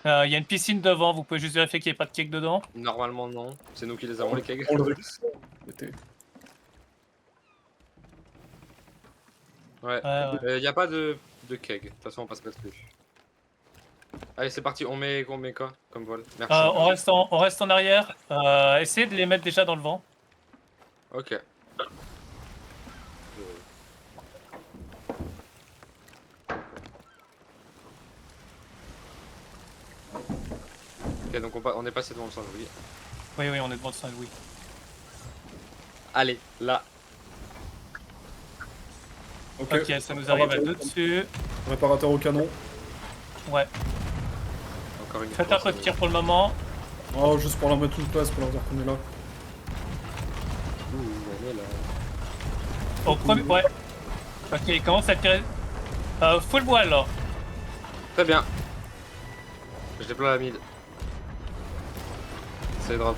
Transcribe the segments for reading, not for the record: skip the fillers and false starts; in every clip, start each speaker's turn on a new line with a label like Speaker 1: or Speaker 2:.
Speaker 1: Il y a une piscine devant, vous pouvez juste vérifier qu'il n'y ait pas de cake dedans.
Speaker 2: Normalement, non. C'est nous qui les avons, les kegs.
Speaker 3: On le récupère.
Speaker 2: Ouais.
Speaker 1: Ouais.
Speaker 2: Y a pas de keg. De toute façon, on passe pas dessus. Allez, c'est parti. On met quoi comme vol? Merci.
Speaker 1: On reste en arrière. Essayez de les mettre déjà dans le vent.
Speaker 2: Ok. Ok, donc on est passé devant le Saint-Louis.
Speaker 1: Oui, on est devant le Saint-Louis.
Speaker 2: Allez, là.
Speaker 1: Ok, ça nous arrive à deux dessus.
Speaker 3: Réparateur au canon.
Speaker 1: Ouais.
Speaker 2: Encore une
Speaker 1: Faites un peu de tir pour le moment.
Speaker 3: Oh, juste pour leur mettre une place, pour leur dire qu'on est là.
Speaker 2: Ouh, on est là.
Speaker 1: Au premier. Ouais. Ok, il commence à tirer. Full voile là.
Speaker 2: Très bien. Je déploie la mid. C'est drop.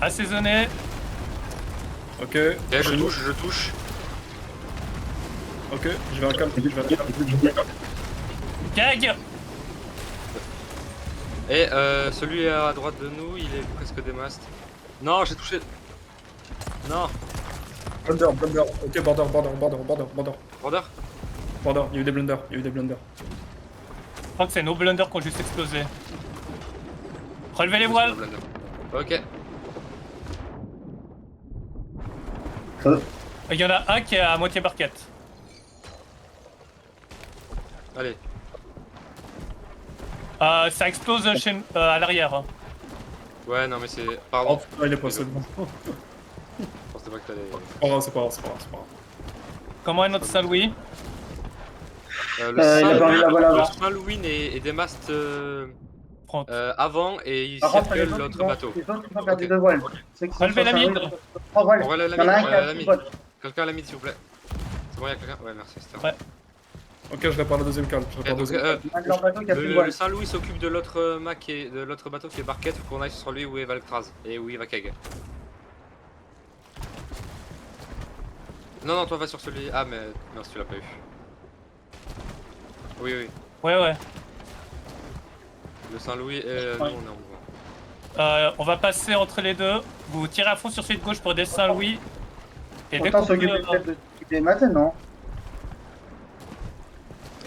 Speaker 1: Assaisonné.
Speaker 3: Ok.
Speaker 2: Ok, je touche.
Speaker 3: Ok, je vais un calme.
Speaker 1: Gag.
Speaker 2: Et celui à droite de nous, il est presque démast. Non, j'ai touché. Non.
Speaker 3: Blunder. Ok, border.
Speaker 2: Border.
Speaker 3: Il y a eu des blunders.
Speaker 1: Je crois que c'est nos blunders qui ont juste explosé. Relevez les voiles.
Speaker 2: Ok.
Speaker 1: Il y en a un qui est à moitié barquette.
Speaker 2: Allez.
Speaker 1: Ça explose à l'arrière. Hein.
Speaker 2: Ouais, non, mais c'est.
Speaker 3: Oh
Speaker 2: Pardon.
Speaker 3: putain, il est passé devant.
Speaker 2: Je pensais pas que t'allais.
Speaker 3: C'est pas grave.
Speaker 1: Comment est notre Saint-Louis?
Speaker 2: Le Saint-Louis est démast avant et il circule l'autre bateau.
Speaker 4: Les autres, ils vont faire des deux voiles.
Speaker 1: Relevez la mid.
Speaker 4: Trois voiles.
Speaker 2: On relève
Speaker 4: Il y en a un qui a
Speaker 2: la
Speaker 4: six
Speaker 2: mid.
Speaker 4: voiles.
Speaker 2: Quelqu'un à la mid, s'il vous plaît. C'est bon, y'a quelqu'un? Ouais, merci, c'était.
Speaker 1: Ouais.
Speaker 3: Ok, je répare le deuxième calme.
Speaker 2: Un de
Speaker 4: leurs bateaux qui a plus de voiles.
Speaker 2: Le Saint-Louis s'occupe de l'autre de l'autre bateau qui est Barquette. Faut qu'on aille sur lui où est Valktraz et où il va Keg. Non, toi va sur celui. Ah, mais non, si tu l'as pas eu. Oui.
Speaker 1: Ouais.
Speaker 2: Le Saint-Louis et nous on est en mouvement.
Speaker 1: On va passer entre les deux. Vous tirez à fond sur celui de gauche pour aider Saint-Louis. Et dès
Speaker 4: Autant
Speaker 1: qu'on
Speaker 4: s'occuper peut-être des matins, non?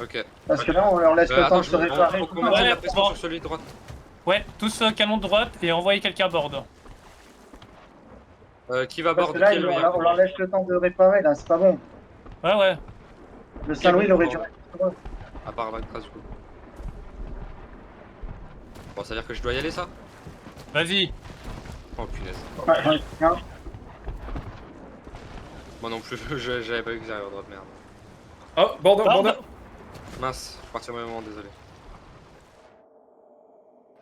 Speaker 2: Ok.
Speaker 4: Parce que là, on leur laisse le temps de se réparer.
Speaker 2: Faut qu'on mette la pression sur celui de droite.
Speaker 1: Ouais, tous canon de droite et envoyez quelqu'un à bord.
Speaker 2: Qui va
Speaker 4: Parce
Speaker 2: bord
Speaker 4: que là, on leur laisse le temps de réparer, là, c'est pas bon.
Speaker 1: Ouais.
Speaker 4: Le Saint-Louis, il aurait dû rester.
Speaker 2: À part Valktraz du coup. Bon, ça veut dire que je dois y aller, ça?
Speaker 1: Vas-y.
Speaker 2: Oh punaise.
Speaker 4: Ouais.
Speaker 2: Moi non plus, j'avais pas vu que j'arrivais à droite, merde.
Speaker 3: Ah, border.
Speaker 2: Mince, je suis parti au même moment, désolé.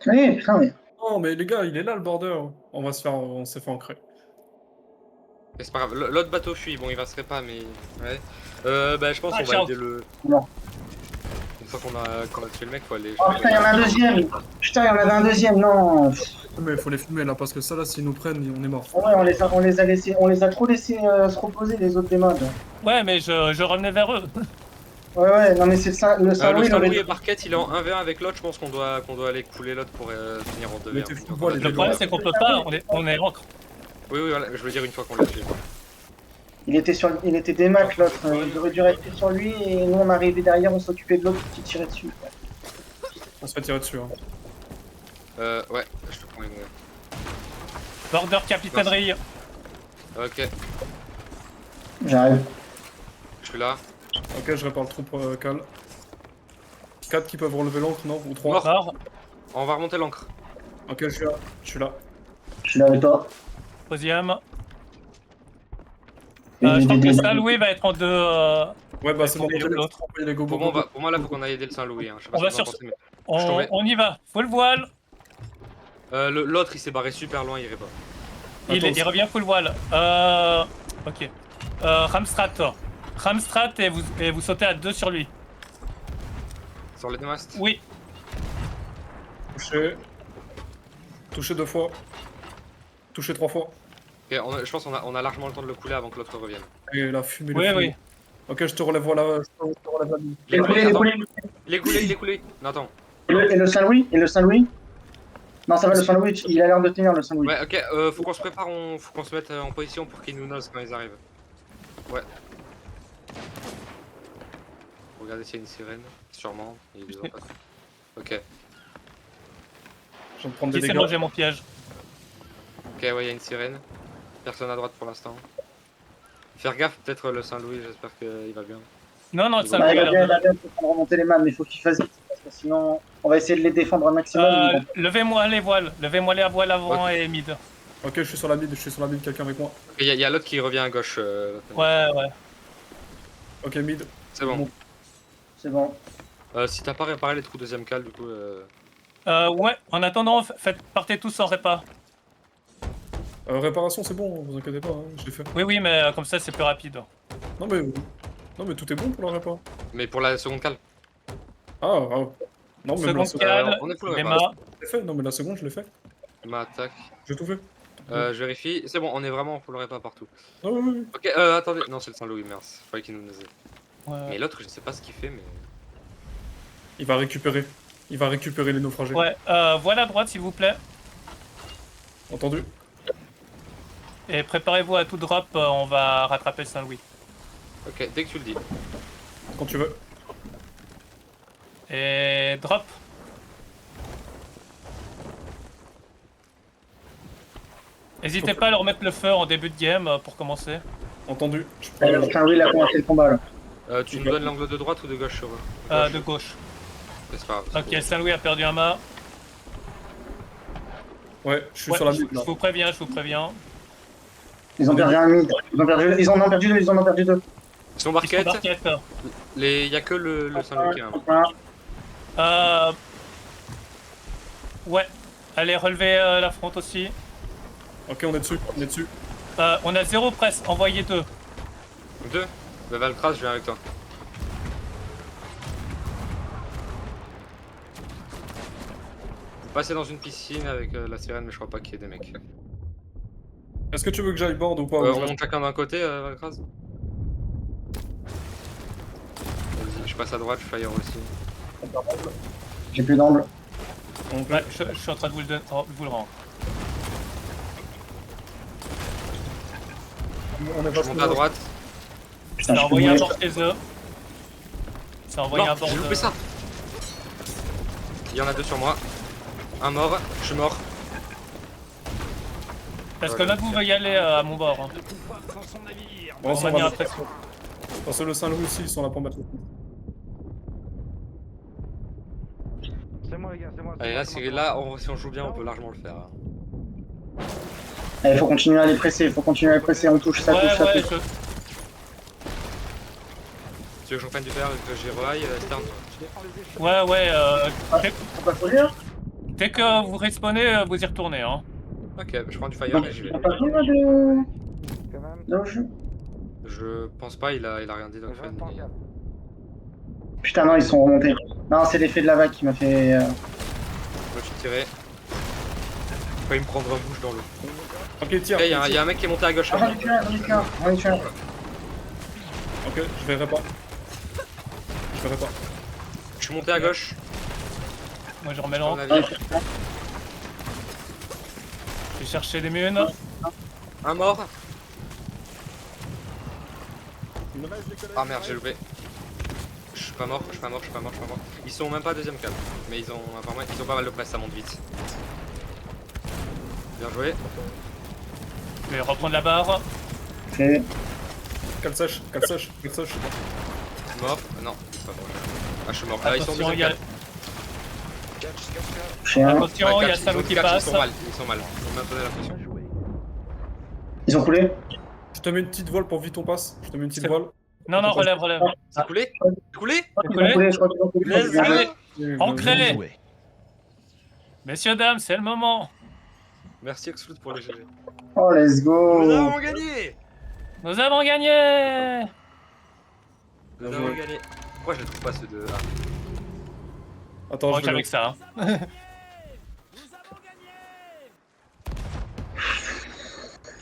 Speaker 4: Oui, putain, mais.
Speaker 3: Non, mais les gars, il est là le border. On s'est fait ancrer.
Speaker 2: Mais c'est pas grave, l'autre bateau fuit, bon il va se réparer mais... Ouais. Bah je pense qu'on va aider le...
Speaker 4: Non.
Speaker 2: Une fois qu'on a tué le mec, faut aller...
Speaker 4: Oh putain, il y en a un deuxième. Putain, il y en avait un deuxième, non.
Speaker 3: Mais il faut les fumer là, parce que ça là, s'ils nous prennent, on est mort.
Speaker 4: Ouais, on les a laissés, on les a trop laissés se reposer, les autres des modes.
Speaker 1: Ouais, mais je revenais vers eux.
Speaker 4: Ouais, non mais c'est ça, le Saint-Louis,
Speaker 2: le Saint-Louis et Barquette, il est en 1v1 avec l'autre, je pense qu'on doit aller couler l'autre pour finir en 2v1.
Speaker 1: Le problème c'est qu'on peut pas, on est encre.
Speaker 2: Oui, voilà, je veux dire une fois qu'on l'a tué.
Speaker 4: Il était démat l'autre, il aurait dû rester sur lui et nous on arrivait derrière, on s'occupait de l'autre qui tirait dessus.
Speaker 3: On se fait tirer dessus.
Speaker 2: Ouais, je te prends une...
Speaker 1: Border capitainerie.
Speaker 2: Ok,
Speaker 4: J'arrive.
Speaker 2: je suis là.
Speaker 3: Ok, je répare le troupe cal. 4 qui peuvent relever l'encre, non? Ou 3?
Speaker 1: Mort.
Speaker 2: On va remonter l'encre.
Speaker 3: Ok, je suis là.
Speaker 4: Je suis là avec toi.
Speaker 1: Troisième. Je pense que Saint-Louis va être en deux.
Speaker 3: Ouais, bah c'est bon,
Speaker 1: l'autre.
Speaker 2: Pour moi là, faut qu'on aille aider le Saint-Louis. Hein. Je sais pas
Speaker 1: On va
Speaker 2: ce que
Speaker 1: sur.
Speaker 2: vous en pensez, mais...
Speaker 1: On y va. Full voile.
Speaker 2: L'autre il s'est barré super loin, il irait pas.
Speaker 1: Il revient full voile. Ok. Ramstrat et vous sautez à deux sur lui.
Speaker 2: Sur les deux mastes?
Speaker 1: Oui.
Speaker 3: Touché 2 fois. Touché 3 fois.
Speaker 2: Ok, je pense qu'on a largement le temps de le couler avant que l'autre revienne.
Speaker 3: Et la fumée,
Speaker 1: Oui,
Speaker 3: le
Speaker 1: oui.
Speaker 3: Ok, je te relève, voilà. Je te relève la mine.
Speaker 2: Il est coulé,
Speaker 4: Il est
Speaker 2: attends.
Speaker 4: coulé.
Speaker 2: Il est coulé. Non, attends.
Speaker 4: Et le Saint-Louis? Et le Saint-Louis? Non, ça va, le Saint-Louis, il a l'air de tenir le Saint-Louis.
Speaker 2: Ouais, ok, faut qu'on se prépare, faut qu'on se mette en position pour qu'ils nous nosent quand ils arrivent. Ouais. Regardez s'il y a une sirène, sûrement. Ils les ont pas. Ok,
Speaker 3: Je viens de prendre des
Speaker 1: Qui s'est
Speaker 3: dégâts.
Speaker 1: mangé mon piège?
Speaker 2: ok, ouais, il y a une sirène. Personne à droite pour l'instant. Faire gaffe, peut-être le Saint-Louis, j'espère qu'il va bien.
Speaker 1: Non, non, le
Speaker 2: Bah,
Speaker 1: Saint-Louis
Speaker 4: Il
Speaker 1: a
Speaker 4: va
Speaker 1: l'air
Speaker 4: bien,
Speaker 1: de...
Speaker 4: il va bien pour remonter les mâts, mais il faut qu'il fasse vite. Parce que sinon, on va essayer de les défendre un maximum. ils vont-
Speaker 1: Levez-moi les voiles. Levez-moi les voiles avant et mid.
Speaker 3: Ok, je suis sur la mid, quelqu'un avec moi.
Speaker 2: Il y a l'autre qui revient à gauche.
Speaker 1: Ouais, ouais.
Speaker 3: Ok, mid.
Speaker 2: C'est bon.
Speaker 4: C'est bon.
Speaker 2: Si t'as pas réparé les trous deuxième cale, du coup.
Speaker 1: Ouais, en attendant, partez tous en répa.
Speaker 3: Réparation, c'est bon, vous inquiétez pas, hein, je l'ai fait.
Speaker 1: Oui, oui, mais comme ça, c'est plus rapide.
Speaker 3: Non mais tout est bon pour la répa.
Speaker 2: Mais pour la seconde cale.
Speaker 3: Ah, non mais la
Speaker 1: Seconde
Speaker 3: seconde,
Speaker 1: cale,
Speaker 2: on est full
Speaker 1: les
Speaker 2: répa.
Speaker 1: mâts.
Speaker 3: je l'ai fait. Non mais la seconde, je l'ai fait.
Speaker 2: Ma attaque.
Speaker 3: J'ai tout fait.
Speaker 2: Je vérifie. C'est bon, on est vraiment full répa partout.
Speaker 3: Ah oui.
Speaker 2: Ok, attendez. Non, c'est le Saint-Louis, merci. Fallait qu'il nous nosait.
Speaker 1: Ouais.
Speaker 2: Mais l'autre, je sais pas ce qu'il fait, mais.
Speaker 3: Il va récupérer. Il va récupérer les naufragés.
Speaker 1: Ouais, voile à droite, s'il vous plaît.
Speaker 3: Entendu.
Speaker 1: Et préparez-vous à tout drop, on va rattraper le Saint-Louis.
Speaker 2: Ok, dès que tu le dis.
Speaker 3: Quand tu veux.
Speaker 1: Et drop. N'hésitez pas à leur mettre le feu en début de game pour commencer.
Speaker 3: Entendu. Je prends
Speaker 4: Le Saint-Louis, il a commencé le combat là.
Speaker 2: Tu nous donnes l'angle de droite ou de gauche sur eux?
Speaker 1: De gauche.
Speaker 2: C'est pas grave.
Speaker 1: Ok, Saint-Louis a perdu un mât.
Speaker 3: Ouais, je suis
Speaker 1: Ouais,
Speaker 3: sur la
Speaker 1: je
Speaker 3: mid là.
Speaker 1: vous préviens, je vous préviens.
Speaker 4: Ils ont perdu un mid. Ils en ont perdu deux.
Speaker 2: Ils sont
Speaker 1: Ils sont
Speaker 2: barquettes.
Speaker 1: barquettes.
Speaker 2: Il y a que le Saint-Louis qui a un.
Speaker 1: Ouais. Allez, relevez la fronte aussi.
Speaker 3: Ok, on est dessus.
Speaker 1: On a 0 presse, envoyez 2.
Speaker 2: Deux. Bah, Valtras, je viens avec toi. Vous passez dans une piscine avec la sirène, mais je crois pas qu'il y ait des mecs.
Speaker 3: Est-ce que tu veux que j'aille board ou pas
Speaker 2: On monte chacun d'un côté, Valtras. Vas-y, je passe à droite, je fire aussi.
Speaker 4: J'ai plus d'angle.
Speaker 1: Ouais, je suis en train de vous le donner. Vous le rendre.
Speaker 3: On est
Speaker 2: Je monte à droite.
Speaker 4: Putain,
Speaker 1: C'est
Speaker 4: je peux
Speaker 1: envoyé un
Speaker 4: mourir.
Speaker 1: bord chez eux. C'est envoyé un
Speaker 2: Non,
Speaker 1: bord
Speaker 2: j'ai loupé ça. Il y en a deux sur moi. Un mort, je suis mort.
Speaker 1: Parce que l'un de vous veut y aller à mon bord. Hein.
Speaker 3: Bon,
Speaker 1: On
Speaker 3: ça
Speaker 1: va mis
Speaker 3: va.
Speaker 1: un pression.
Speaker 3: Parce que le Saint-Louis aussi, ils sont là pour mettre le coup.
Speaker 5: C'est moi les gars, c'est moi.
Speaker 2: Allez, là, si on joue bien, on peut largement le faire. Hein.
Speaker 4: Il faut continuer à les presser, on touche, ça touche,
Speaker 1: Ouais,
Speaker 4: ça
Speaker 1: ouais,
Speaker 4: touche.
Speaker 2: Tu veux que j'en prenne du fer et que j'y reaille, Stern?
Speaker 1: ouais.
Speaker 4: Faut pas courir.
Speaker 1: Dès que vous respawnez, vous y retournez. Hein.
Speaker 2: Ok, je prends du fire et j'y vais.
Speaker 4: Faut pas courir de...
Speaker 5: Quand même.
Speaker 4: de jeu.
Speaker 2: Je pense pas, il a rien dit donc
Speaker 5: Je reste en garde.
Speaker 4: Putain, non, ils sont remontés. Non, c'est l'effet de la vague qui m'a fait...
Speaker 2: Je suis tiré. Faut pas me prendre un bouche dans l'eau.
Speaker 3: Ok, tire.
Speaker 2: Ok, il y a un mec qui est monté à gauche.
Speaker 4: J'en ai tué un, j'en ai tué un.
Speaker 3: Ok, je verrai pas.
Speaker 2: Je suis monté à gauche.
Speaker 1: Moi je remets
Speaker 2: Sur
Speaker 1: l'encre.
Speaker 2: le navire.
Speaker 1: Je vais chercher les munes.
Speaker 2: Un mort. Ah merde, j'ai loupé. Je suis pas mort. Ils sont même pas deuxième cam. Mais ils ont apparemment ils ont pas mal de presse, ça monte vite. Bien joué.
Speaker 1: Je vais reprendre la barre.
Speaker 4: Fait.
Speaker 3: Cale sèche.
Speaker 2: Mort. Non, c'est pas mort. Ah, je suis mort. Ah, ils sont
Speaker 1: Attention, il y
Speaker 2: deuxième
Speaker 1: a...
Speaker 2: cam.
Speaker 4: Touché un.
Speaker 1: Attention, il y a Samu qui passe.
Speaker 2: Ils sont mal. Ils ont même donné la pression.
Speaker 4: Ils ont coulé.
Speaker 3: Je te mets une petite voile pour vite on passe.
Speaker 1: C'est bon. Non, relève.
Speaker 2: C'est coulé? C'est coulé?
Speaker 4: Ils ont coulé, je crois qu'ils ont coulé.
Speaker 2: Let's
Speaker 1: Allez,
Speaker 2: go.
Speaker 1: ancré. Messieurs, dames, c'est le moment.
Speaker 2: Merci Exflood pour les GG.
Speaker 4: Oh, let's go.
Speaker 2: Nous avons gagné!
Speaker 1: Nous avons gagné.
Speaker 2: Nous avons gagné. Pourquoi je les trouve pas ceux de...
Speaker 3: Attends,
Speaker 1: Bon,
Speaker 3: je vais
Speaker 1: avec ça. Hein.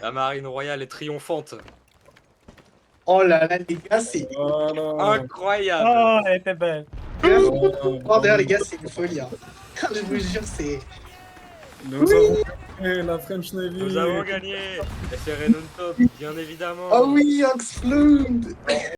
Speaker 2: La marine royale est triomphante.
Speaker 6: Oh là là, les gars, c'est.
Speaker 3: Voilà.
Speaker 2: Incroyable.
Speaker 1: Oh, elle était belle.
Speaker 6: Oh, d'ailleurs, les gars, c'est une folie. Hein. Je vous jure, c'est.
Speaker 3: Nous avons gagné la French Navy.
Speaker 2: Nous avons gagné. FRN on top, bien évidemment.
Speaker 6: Oh oui, Oxflund.